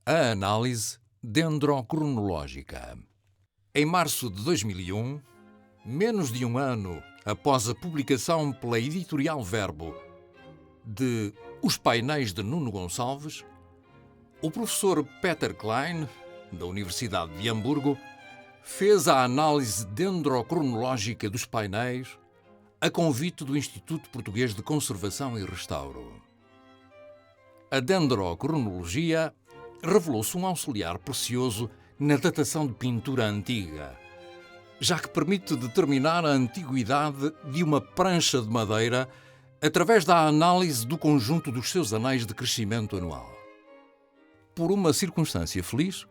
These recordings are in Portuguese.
A análise dendrocronológica. Em março de 2001, menos de um ano após a publicação pela editorial Verbo de Os Painéis de Nuno Gonçalves, o professor Peter Klein, da Universidade de Hamburgo, fez a análise dendrocronológica dos painéis a convite do Instituto Português de Conservação e Restauro. A dendrocronologia revelou-se um auxiliar precioso na datação de pintura antiga, já que permite determinar a antiguidade de uma prancha de madeira através da análise do conjunto dos seus anéis de crescimento anual. Por uma circunstância feliz,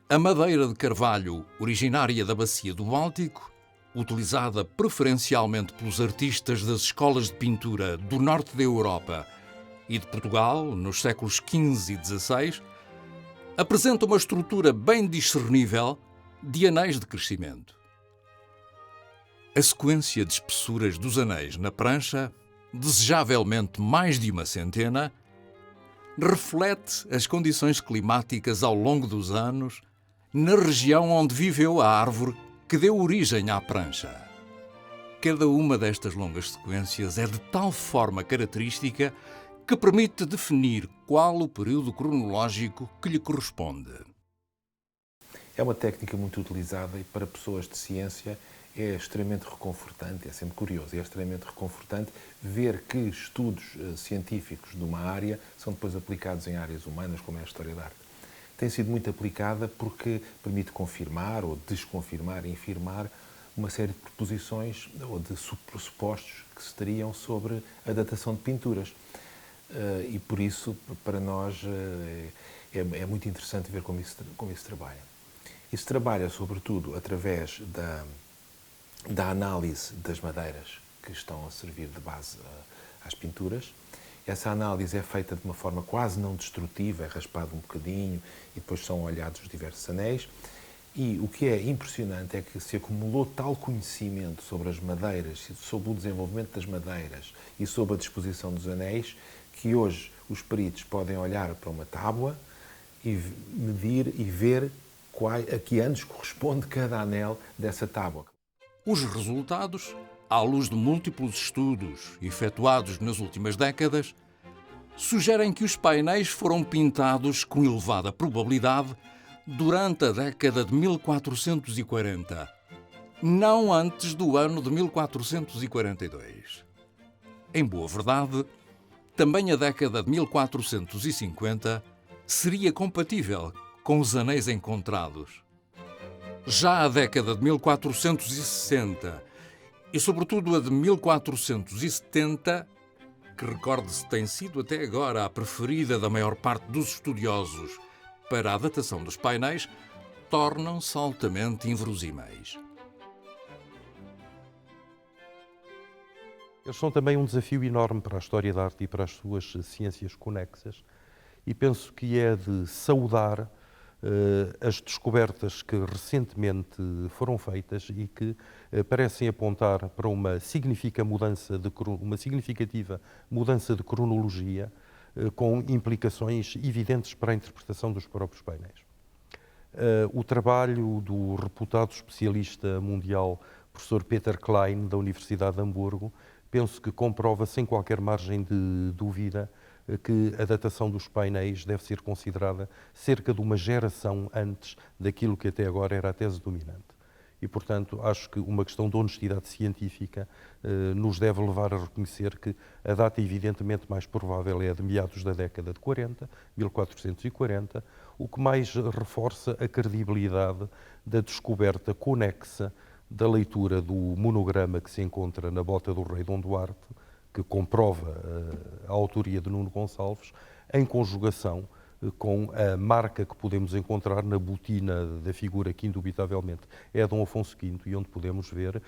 a madeira de carvalho originária da Bacia do Báltico, utilizada preferencialmente pelos artistas das escolas de pintura do norte da Europa e de Portugal nos séculos XV e XVI, apresenta uma estrutura bem discernível de anéis de crescimento. A sequência de espessuras dos anéis na prancha, desejavelmente mais de uma centena, reflete as condições climáticas ao longo dos anos na região onde viveu a árvore que deu origem à prancha. Cada uma destas longas sequências é de tal forma característica que permite definir qual o período cronológico que lhe corresponde. É uma técnica muito utilizada e para pessoas de ciência é extremamente reconfortante, é sempre curioso, é extremamente reconfortante ver que estudos científicos de uma área são depois aplicados em áreas humanas, como é a história da arte. Tem sido muito aplicada porque permite confirmar ou desconfirmar e infirmar uma série de proposições ou de pressupostos que se teriam sobre a datação de pinturas. E por isso, para nós, é muito interessante ver como isso trabalha. Isso trabalha, sobretudo, através da análise das madeiras que estão a servir de base às pinturas. Essa análise é feita de uma forma quase não destrutiva, é raspado um bocadinho e depois são olhados os diversos anéis. E o que é impressionante é que se acumulou tal conhecimento sobre as madeiras, sobre o desenvolvimento das madeiras e sobre a disposição dos anéis, que hoje os peritos podem olhar para uma tábua e medir e ver a que anos corresponde cada anel dessa tábua. Os resultados, à luz de múltiplos estudos efetuados nas últimas décadas, sugerem que os painéis foram pintados com elevada probabilidade durante a década de 1440, não antes do ano de 1442. Em boa verdade, também a década de 1450 seria compatível com os anéis encontrados. Já a década de 1460 e, sobretudo, a de 1470, que, recorde-se, tem sido até agora a preferida da maior parte dos estudiosos para a datação dos painéis, tornam-se altamente inverosímeis. Eles são também um desafio enorme para a história da arte e para as suas ciências conexas, e penso que é de saudar as descobertas que recentemente foram feitas e que parecem apontar para uma significativa mudança de cronologia com implicações evidentes para a interpretação dos próprios painéis. O trabalho do reputado especialista mundial, professor Peter Klein, da Universidade de Hamburgo, penso que comprova sem qualquer margem de dúvida que a datação dos painéis deve ser considerada cerca de uma geração antes daquilo que até agora era a tese dominante. E, portanto, acho que uma questão de honestidade científica nos deve levar a reconhecer que a data evidentemente mais provável é a de meados da década de 40, 1440, o que mais reforça a credibilidade da descoberta conexa da leitura do monograma que se encontra na bota do rei Dom Duarte, que comprova a autoria de Nuno Gonçalves, em conjugação com a marca que podemos encontrar na botina da figura que indubitavelmente é Dom Afonso V e onde podemos ver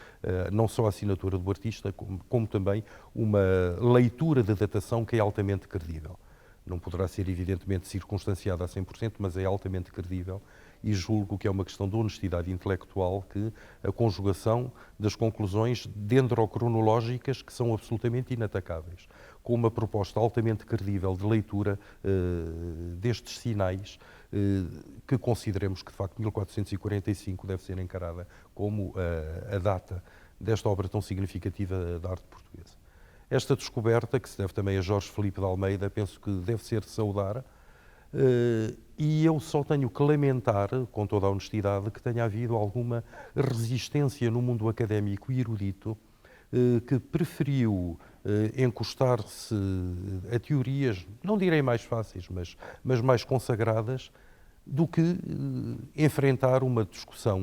não só a assinatura do artista, como também uma leitura de datação que é altamente credível. Não poderá ser evidentemente circunstanciada a 100%, mas é altamente credível e julgo que é uma questão de honestidade intelectual que a conjugação das conclusões dendrocronológicas, que são absolutamente inatacáveis, com uma proposta altamente credível de leitura destes sinais, que consideremos que, de facto, 1445 deve ser encarada como a data desta obra tão significativa da arte portuguesa. Esta descoberta, que se deve também a Jorge Filipe de Almeida, penso que deve ser de saudar, e eu só tenho que lamentar, com toda a honestidade, que tenha havido alguma resistência no mundo académico e erudito que preferiu encostar-se a teorias, não direi mais fáceis, mas mais consagradas, do que enfrentar uma discussão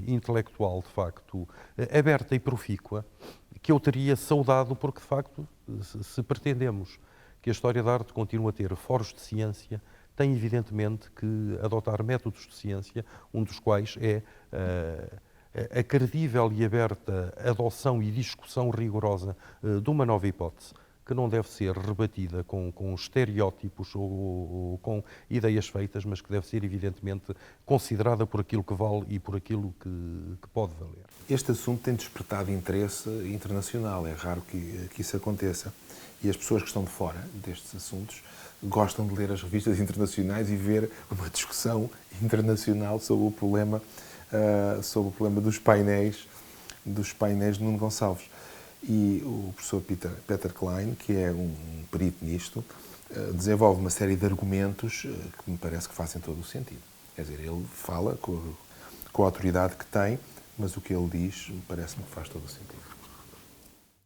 intelectual, de facto, aberta e profícua, que eu teria saudado, porque, de facto, se pretendemos que a história da arte continue a ter foros de ciência, tem, evidentemente, que adotar métodos de ciência, um dos quais é a credível e aberta adoção e discussão rigorosa de uma nova hipótese, que não deve ser rebatida com estereótipos ou com ideias feitas, mas que deve ser, evidentemente, considerada por aquilo que vale e por aquilo que pode valer. Este assunto tem despertado interesse internacional, é raro que isso aconteça. E as pessoas que estão de fora destes assuntos gostam de ler as revistas internacionais e ver uma discussão internacional sobre o problema dos painéis de Nuno Gonçalves. E o professor Peter Klein, que é um perito nisto, desenvolve uma série de argumentos que me parece que fazem todo o sentido. Quer dizer, ele fala com a autoridade que tem, mas o que ele diz parece-me que faz todo o sentido.